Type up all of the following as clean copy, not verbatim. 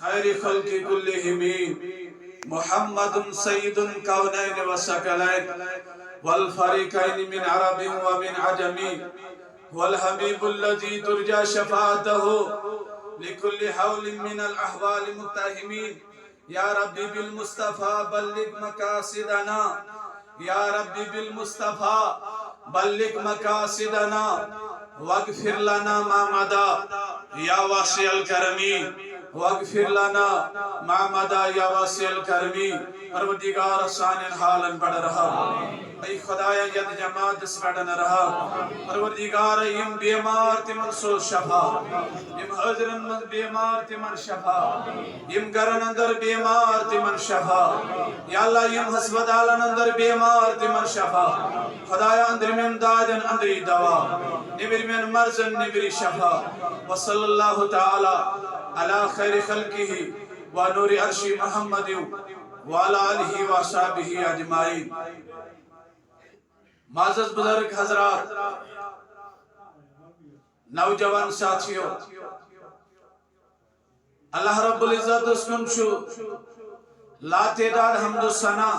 خیر خلق کلہم محمد سید الکونین والثقلین والفریقین من عرب ومن عجم والحبیب الذی ترجى شفاعته لكل حول من الاحوال متہمین یا ربی بالمصطفى بلغ مقاصدنا یا ربی بالمصطفى بلغ مقاصدنا واغفر لنا ما مضى یا واسع الکرم واغفر لنا ما مضى یا واسع الکرم پروردگار سانن حالن بڑھ رہا ای خدایا ید جماعت اس بڑھن رہا پروردگار یم بیمار تمن سو شفا یم حضرن من بیمار تمن شفا یم گرن اندر بیمار تمن شفا یا اللہ یم ہسپتالن اندر بیمار تمن شفا خدایا اندر من دادن اندری دوا نبر من مرزن نبری شفا وصلی اللہ تعالی علی خیر خلقہ ونور عرش محمد وعلى آلہ وصحبہ اجمعین معزز بزرگ حضرات نوجوان ساتھیو اللہ رب العزت اس کن شو لا تعداد حمد و ثنا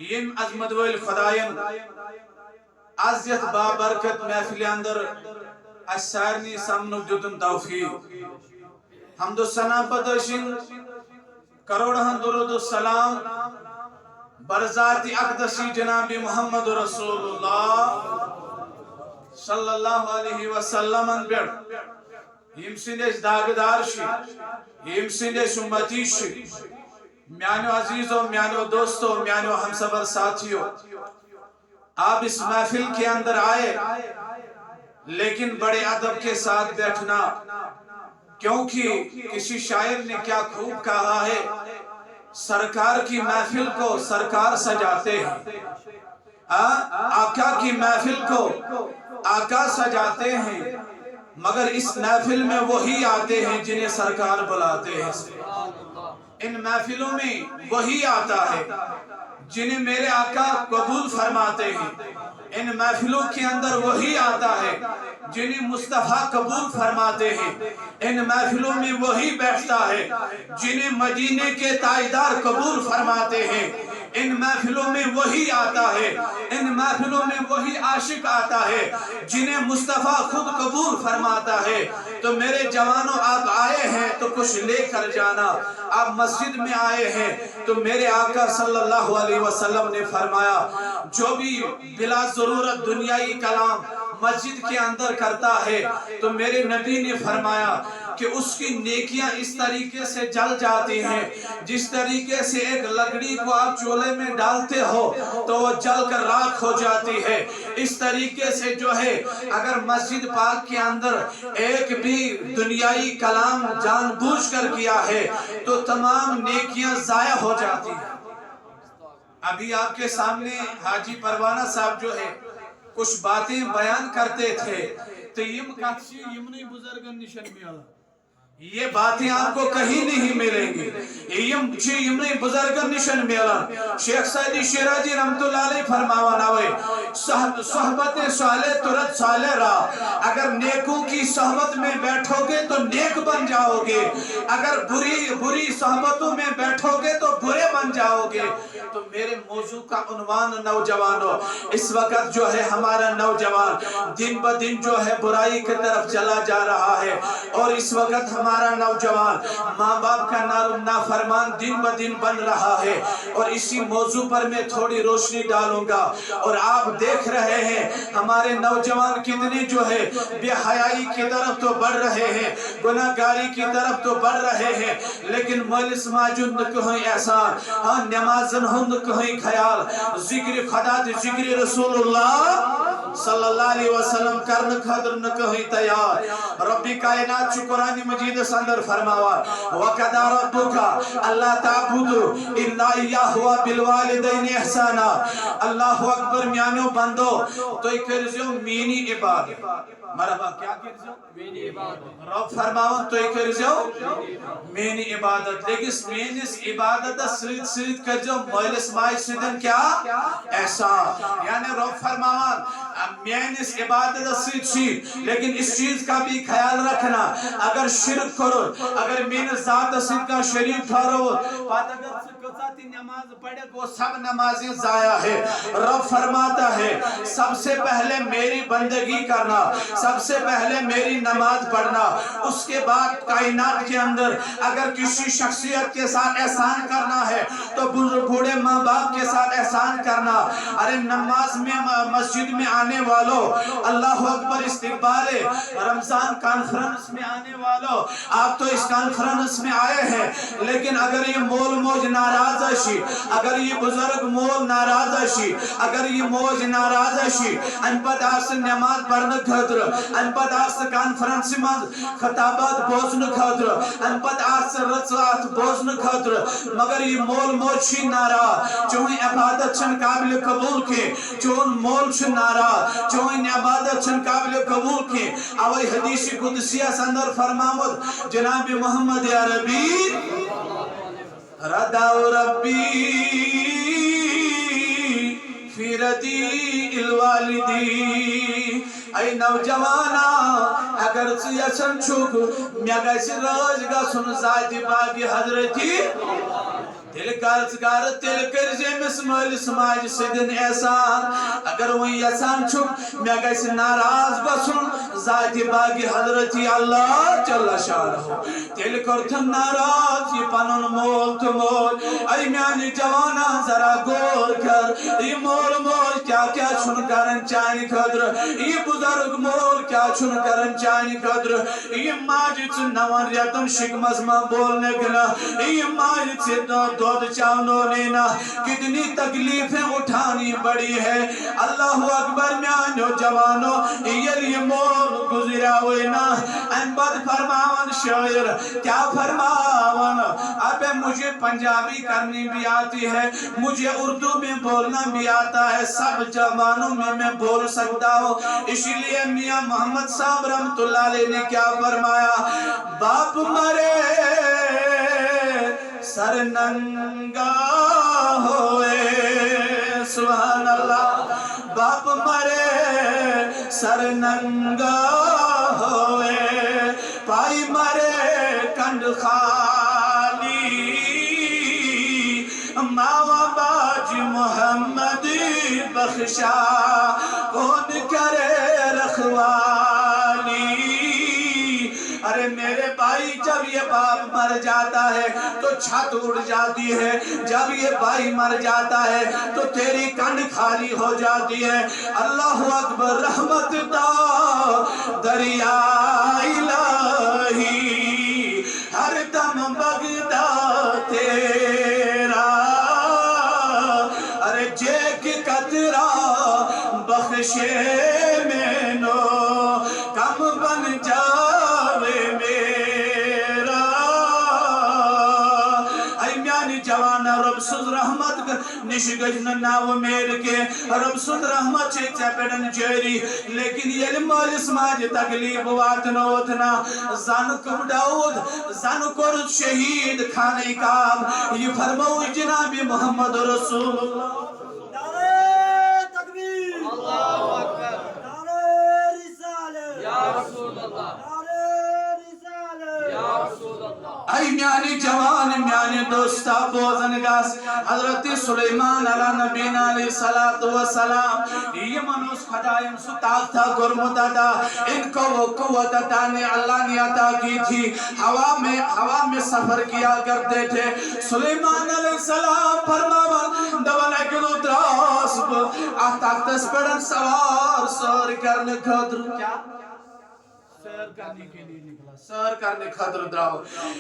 یم عظمت ویل خداین عزت بابرکت محفل اندر اسارنی سمنک دیتن توفیق حمد و ثنا بدشن کروڑہن درود السلام برذات اقدسی جناب محمد رسول اللہ صلی اللہ علیہ وسلم بیڑ یم سندس داغدار شی یم سندس امتی شی میانو عزیزو میانو دوستو میانو ہمسفر ساتھیو آپ اس محفل کے اندر آئے لیکن بڑے ادب کے ساتھ بیٹھنا کیونکہ کسی شاعر نے کیا خوب کہا ہے سرکار کی محفل کو سرکار سجاتے ہیں آقا کی محفل کو آقا سجاتے ہیں مگر اس محفل میں وہی آتے ہیں جنہیں سرکار بلاتے ہیں ان محفلوں میں وہی آتا ہے جنہیں میرے آقا قبول فرماتے ہیں ان محفلوں کے اندر وہی آتا ہے جنہیں مصطفیٰ قبول فرماتے ہیں ان محفلوں میں وہی بیٹھتا ہے جنہیں مدینے کے تاجدار قبول فرماتے ہیں ان محفلوں میں وہی آتا ہے ان محفلوں میں وہی عاشق آتا ہے جنہیں مصطفیٰ خود قبول فرماتا ہے تو میرے جوانوں آپ آئے ہیں تو کچھ لے کر جانا آپ مسجد میں آئے ہیں تو میرے آقا صلی اللہ علیہ وسلم نے فرمایا جو بھی بلا ضرورت دنیائی کلام مسجد کے اندر کرتا ہے تو میرے نبی نے فرمایا کہ اس کی نیکیاں اس طریقے سے جل جاتی ہیں جس طریقے سے ایک لکڑی کو آپ چولہے میں ڈالتے ہو تو وہ جل کر راکھ ہو جاتی ہے اس طریقے سے جو ہے اگر مسجد پاک کے اندر ایک بھی دنیائی کلام جان بوجھ کر کیا ہے تو تمام نیکیاں ضائع ہو جاتی ہیں ابھی آپ کے سامنے حاجی پروانہ صاحب جو ہے کچھ باتیں بیان کرتے تھے تو یمنی بزرگن نشن میالا یہ باتیں آپ کو کہیں نہیں ملیں گی یمنی بزرگن نشن میالا شیخ سعیدی شیرازی رحمت اللہ علیہ فرماوان آوے صحبت صالح ترد صالح را اگر نیکوں کی صحبت میں بیٹھو گے تو نیک بن جاؤ گے اگر بری صحبتوں میں بیٹھو گے تو برے بن جاؤ گے تو میرے موضوع کا عنوان نوجوانوں اس وقت جو ہے ہمارا نوجوان دن بدن جو ہے برائی کی طرف چلا جا رہا ہے اور اس وقت ہمارا نوجوان ماں باپ کا نافرمان دن بدن بن رہا ہے اور اسی موضوع پر میں تھوڑی روشنی ڈالوں گا اور آپ دیکھ رہے ہیں ہمارے نوجوان کتنے جو ہے بے حیائی کی طرف تو بڑھ رہے ہیں گناہگاری کی طرف تو بڑھ رہے ہیں لیکن مجلس ماجد نہ کہیں احسان ہاں نمازن ہند کہیں خیال ذکر خدا ذکر رسول اللہ صلی اللہ علیہ وسلم کرن خاطر نہ کہیں تیار ربی کائنات چھ قرآن مجید اندر فرماوا وَقَدَى رَبُّكَ أَلَّا تَعْبُدُوا إِلَّا إِيَّاهُ وَبِالْوَالِدَيْنِ إِحْسَانًا اللہ اکبر میانو بندو تو ایک کرزیو مینی عبادت مرحبا کیا کرزو رب فرماون تو کرزو مینی عبادت لیکن مینس عبادت سید سید کرزو مالس ماج سیدن کیا احسان یعنی رب فرماون مینس عبادت سید سید لیکن اس چیز کا بھی خیال رکھنا اگر شرک کرو اگر مینس ذات سید کا شریف ٹھہرو پتہ اگر کساتی نماز پڑھے وہ سب نمازیں ضائع ہے رب فرماتا ہے سب سے پہلے میری بندگی کرنا سب سے پہلے میری نماز پڑھنا اس کے بعد کائنات کے اندر اگر کسی شخصیت کے ساتھ احسان کرنا ہے تو بوڑھے ماں باپ کے ساتھ احسان کرنا ارے نماز میں مسجد میں آنے والوں اللہ اکبر استقبال رمضان کانفرنس میں آنے والوں آپ تو اس کانفرنس میں آئے ہیں لیکن اگر یہ مول موج ناراض اشی اگر یہ بزرگ مول ناراض اشی اگر یہ موج ناراض اشی ان پت آس نماز پڑھنے خاطر ان پت آس کانفرنس میں خطابات بوزن خاطر ان پت آس رضات بوزن خاطر مگر یہ مول موج چھ ناراض چون عبادت چن قابل قبول کے چون مول چھ ناراض چون عبادت چن قابل قبول کے اوی حدیث قدسیہ سندر فرماود جناب محمد یا ربی رداو ربی فی ردی الوالدی ای نوجوانا اگر سیسن چھوک میگیس راج گا سن ذاتی باقی حضرتی دل کارزگار دل کرزے مس مالس ماج سدن احسان اگر وہ احسان چھپ میں گیس ناراض گسن ذات باقی حضرتی اللہ جل شانہ دل کرتن ناراض یہ پنن مول تو مول ای میانی جوانا ذرا گور کر یہ مول مول کیا کیا چھن کرن چانی خدر یہ بزرگ مول کیا چھن کرن چانی خدر یہ ماجد نوان ریتن شکمز ماں بولنے گنا یہ ماجد سے دودھ چاونو لینا کتنی تکلیفیں اٹھانی بڑی ہے اللہ اکبر میانو جوانو یہ مول گزرا ہوئینا ان بد فرماون شاعر کیا فرماون اب مجھے پنجابی کرنی بھی آتی ہے مجھے اردو میں بولنا بھی آتا ہے سب زبانوں میں بول سکتا ہوں اسی لیے میاں محمد صاحب رحمت اللہ علیہ نے کیا فرمایا باپ مرے سر ننگا ہوئے سبحان اللہ باپ مرے سر ننگا ہوئے پائی مرے کنڈ خالی ماوا باج محمد بخشا کون کرے رکھوالی ارے میرے بھائی جب یہ باپ مر جاتا ہے تو چھت اڑ جاتی ہے جب یہ بھائی مر جاتا ہے تو تیری کنڈ خالی ہو جاتی ہے اللہ اکبر رحمت دا دریا الہی ہر دم بغدا تیرا ارے جیک قطرہ بخشے میں نو کم بن جا جوانا رب سد رحمت نش گجن ناو میر کے رب سد رحمت چھے چپڑن جاری لیکن یہ مالس ماج تکلیب واتنا اتنا زن کبڑاود زن کرد شہید خانے کعب یہ فرمو جناب محمد رسول اللہ نعرہ تکبیر اللہ اکبر نعرہ رسالہ یا رسول اللہ ای میانی جوان میانی دوستا بوزن گاس حضرت سلیمان علیہ نبینا علیہ السلام یہ منوس خدایم سو طاقتہ گرمتا دا ان کو وہ قوت نے اللہ نے عطا کی تھی ہوا میں سفر کیا کرتے تھے سلیمان علیہ السلام فرماون دول اکنو دراس طاقتس پڑن سوار سور کرنے خاطر کیا سیر کرنے کے لیے نکلا سیر کرنے خاطر دراو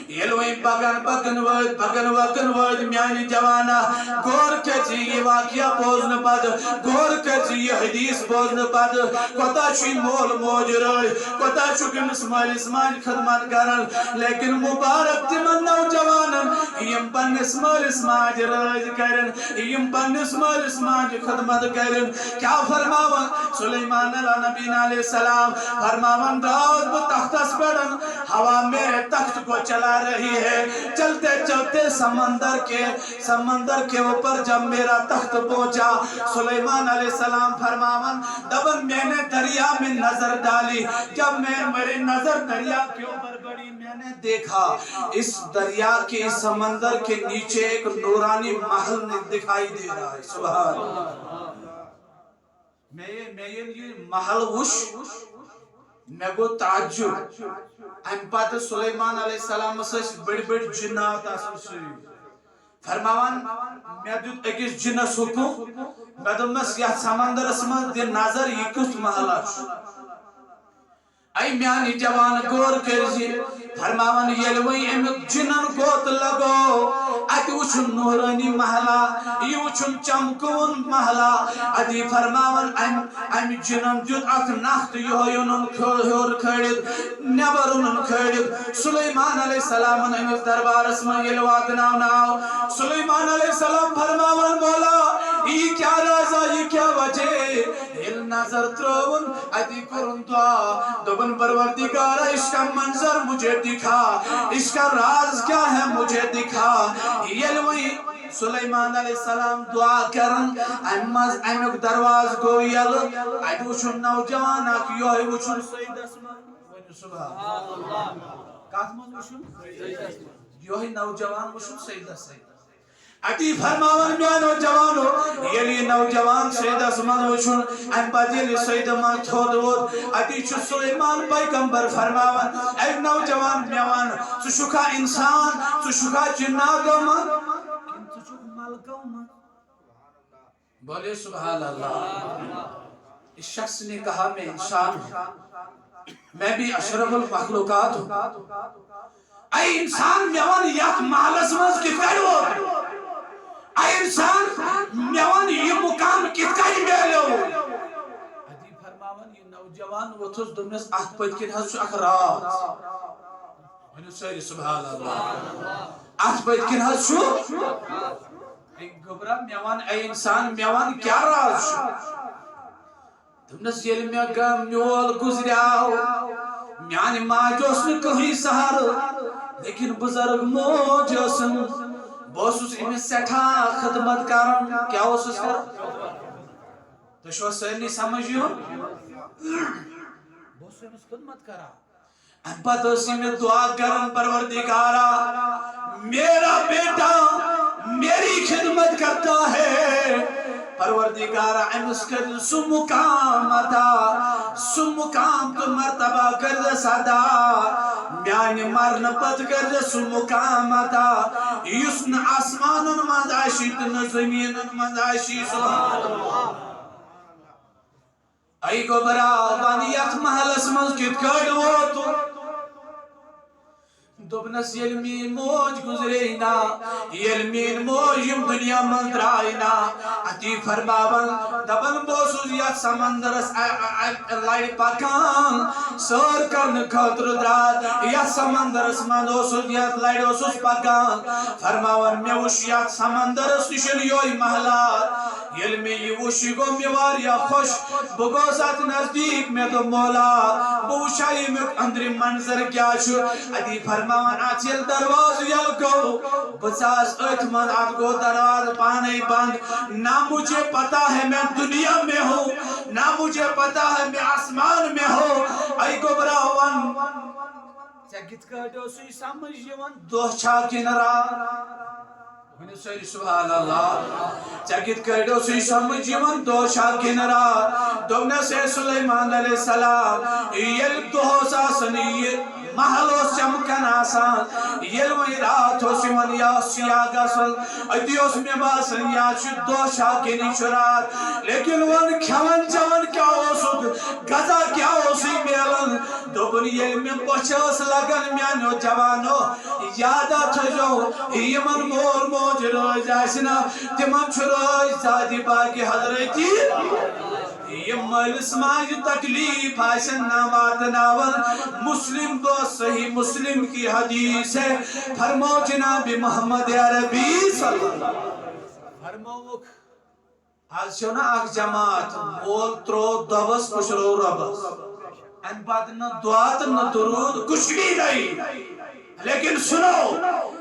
یہ لوئی بگن وقن میانی جوانا گور کچی یہ واقعہ بوزن پد گور کچی یہ حدیث بوزن پد کتا چی مول موج رہی کتا چکی مسمال اسمان خدمت کرن لیکن مبارک تمن نوجوانن یہ پن پنس مالس ماج راج کرن یم پنس مالس ماج خدمت کرن کیا فرماون سلیمان نبی علیہ السلام فرماون رات بہ تختس پڑن ہوا میرے تخت کو چلا رہی ہے چلتے چلتے سمندر کے اوپر جب میرا تخت پہنچا سلیمان علیہ السلام فرماون دبن میں نے دریا میں نظر ڈالی جب میری نظر دریا کے اوپر بڑی میں نے دیکھا اس دریا کے اس سمندر کے نیچے ایک نورانی محل دکھائی دے رہا ہے سبحان اللہ میں یہ محل وش میں گو تعجب ام پات سلیمان علیہ السلام سس بڑی بڑی جنات آسن سوئی فرماوان میں دیت اکیس جنس حکم میں دمس یا سمندر اسمان دی نظر یہ کس محل آش ای میانی جوان گور کرزی فرماون یلوئی امیک جنن گوت لگو ادی وچھن نورانی محلا یہ وچھن چمکون محلا ادی فرماون ام جنن جد اک نخت یونن ہور کھڑید نبرن کھڑید سلیمان علیہ السلام امیک دربار اسمان یلوات ناو سلیمان علیہ السلام فرماون مولا یہ کیا رازا یہ کیا وجہ ہل نظر ترون ادی کرن دعا دبن پروردگار اس کا منظر مجھے دکھا اس کا راز کیا ہے مجھے دکھا یلوئی سلیمان علیہ السلام دعا کرن امیک دروازہ گو یل ادی وچھن نوجوان اک یوہی وچھن سید اسمان سبحان اللہ کات من وچھن یوہی نوجوان وچھن سید اسمان اتی فرماون میں نوجوانو یلی نوجوان سید اسمان وچھن ام پت یلی سید مان تھود وود اتی چھ سلیمان پیغمبر فرماون اے نوجوان میوان ژٕ چھُکھا انسان ژٕ چھُکھا جناتو من ژٕ چھُکھ ملکو من بولے سبحان اللہ اس شخص نے کہا میں انسان ہوں میں بھی اشرف المخلوقات ہوں اے انسان میوان یت محلس مز کت کر ووت اے انسان میوان یہ مقام کت کر میلو ادی فرماون یہ نوجوان وتھس دمس ات پت کن حظ اخ رات ونو ساری سبحان اللہ ات پت کن حظ اے گبرا میوان اے انسان میوان کیا راز دمس یل میں گم میول گزریاو میانی ماج اوس نہ کہیں سہار لیکن بزرگ موج اوسن بوسوس امس سٹھا خدمت کرن کیا اوسس کر تو شو سرنی سمجھو بوسوس امس خدمت کرا ام پت اس میں دعا کرن پروردگارا میرا بیٹا میری خدمت کرتا ہے پروردگارا امس کر سو مقام عطا سو مقام تو مرتبہ کر دے صدا میانی مرن پت کر دے سو مقام عطا یسن آسمانن مند آشی تن زمینن مند آشی سبحان اللہ ای گبرا وانیت محل اسمز کت کڑ ووتو دوبنس یل مین موج گزرینا یل مین موج یم دنیا من درائنا اتی فرماون دبن بوسوز یا سمندرس لڑ پکان سور کرن خاطر درات یا سمندرس من اوسوز یا لڑ اوسوز پکان فرماون میں وش یا سمندرس نشن یوی محلات یل میں یہ وشی گو میوار یا خوش بگو سات نزدیک میں تو مولا بوشائی میں اندر منظر کیا چھو ادی فرماون آچل درواز یل کو بچاس ات من آت کو دراز پانے بند نہ مجھے پتا ہے میں دنیا میں ہوں نہ مجھے پتا ہے میں آسمان میں ہوں ای کو براون چگت کٹو سوی سمجھ یون دو چھا کنرا ونی سوی سبحان اللہ چگت کٹو سوی سمجھ یون دو چھا کنرا دونے سے سلیمان علیہ السلام یل دو ساسنی محلو چمکن آسان یلوی رات ہو سیون یا سیاگ اصل ادیوس میں باسن یا دو شاکنی شرات لیکن ون کھون چون کیا ہو سک گزا کیا ہو سی میلن دوبن یل میں پچھوس لگن میانو جوانو یادا تھجو یمن مول موج روز آسنا تمن چھروز زادی باقی حضرتی یہ مالس ماج تکلیف آسن نامات ناول مسلم کو صحیح مسلم کی حدیث ہے فرمو جناب محمد عربی صلی اللہ علیہ وسلم فرموک آج چھو نا اک جماعت مول ترو دوس پشرو ربس ان بعد نہ دعات نہ درود کچھ بھی نہیں لیکن سنو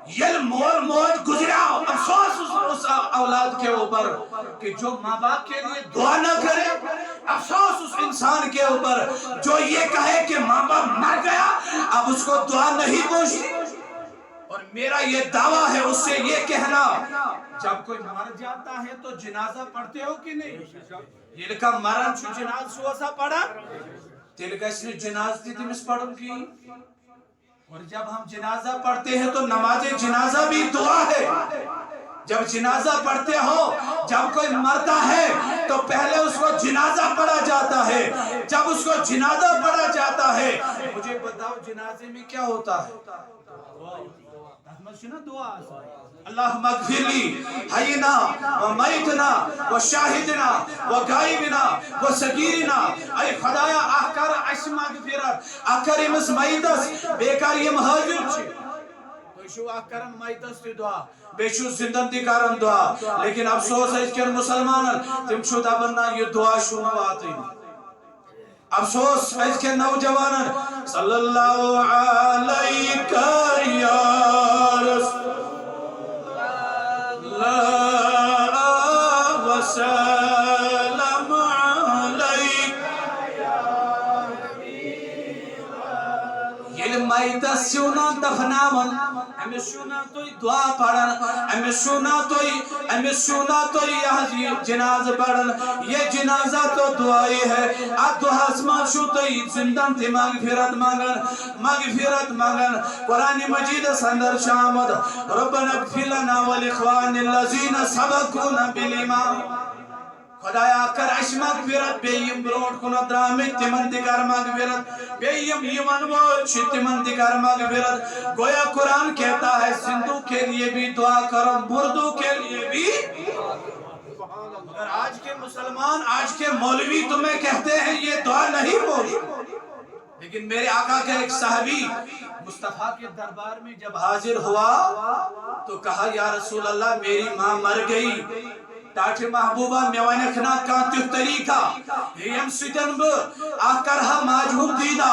یہ مول موج گزرا افسوس اس اولاد کے اوپر کہ جو ماں باپ کے لیے دعا نہ کرے افسوس اس انسان کے اوپر جو یہ کہے کہ ماں باپ مر گیا اب اس کو دعا نہیں پوچھتی اور میرا یہ دعویٰ ہے اس سے یہ کہنا جب کوئی مر جاتا ہے تو جنازہ پڑھتے ہو کہ نہیں یہ کا مرن چھو جناز سوسا پڑھا تیل کا اس نے جناز دی تمس پڑھوں کی اور جب ہم جنازہ پڑھتے ہیں تو نماز جنازہ بھی دعا ہے جب جنازہ پڑھتے ہو جب کوئی مرتا ہے تو پہلے اس کو جنازہ پڑھا جاتا ہے جب اس کو جنازہ پڑھا جاتا ہے مجھے بتاؤ جنازے میں کیا ہوتا ہے اللہم اغفر لی حینا و میتنا و شاہدنا و غائبنا و صغیرنا اے خدایا احکار عشم مغفرت احکار امس میتس بیکار یم حاضر چھ تو شو احکار میتس تی دعا بیشو زندن تی کارن دعا لیکن افسوس ہے اس کے مسلمانن تم شو دبنا یہ دعا شو نواتی افسوس ہے اس کے نوجوانن صلی اللہ علیکہ یا رسول وسلم علیک یہ میتہ سیونا دفناون ہمیں سونا توی دعا پڑھن ہمیں سونا توی جناز پڑھن یہ جنازہ تو دعائی ہے دعا اسمان شو توی زندان تھی مغفرت مانگن قرآن مجید سندر شامد ربنا اغفر لنا والاخوان الذین سبقونا بالایمان خدایا کر اش مغفرت بیم بروٹ کنا درامت تمن دکار مغفرت بیم یمن وچ تمن دکار مغفرت گویا قرآن کہتا ہے زندوں کے لیے بھی دعا کرو مردوں کے لیے بھی مگر آج کے مسلمان آج کے مولوی تمہیں کہتے ہیں یہ دعا نہیں بولتے لیکن میرے آقا کا ایک صحابی مصطفیٰ کے دربار میں جب حاضر ہوا تو کہا یا رسول اللہ میری ماں مر گئی تاٹھ محبوبہ میوانکھنا کانتیو طریقہ یم سیتن بہ آکرہا ماجہم دیدہ